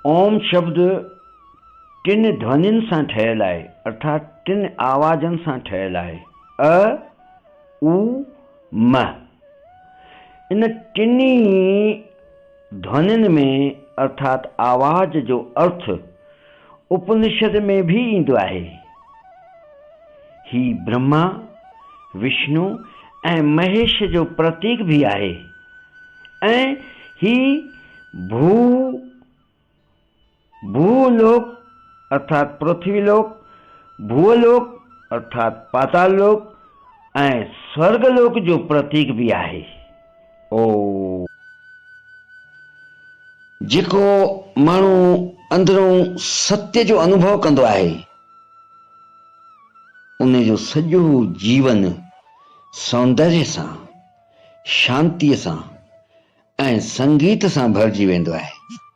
ओम शब्द टिन ध्वनिन सां ठहियल आहे, अर्थात टिन आवाजन सां ठहियल आहे। अ, उ, म। इन टिनी ध्वनिन में अर्थात आवाज जो अर्थ उपनिषद में भी ईंदो आहे। ही ब्रह्मा, विष्णु ऐं महेश जो प्रतीक भी आहे ऐं ही भूलोक अर्थात पृथ्वीलोक, भूलोक अर्थात पाताल लोक ऐं स्वर्गलोक जो प्रतीक भी आहे। ओ जेको माण्हू अंदरों सत्य जो अनुभव कंदो आहे, उन जो सॼो जीवन सौंदर्य सां, शांतीअ सां ऐं संगीत सां भरिजी वेंदो आहे।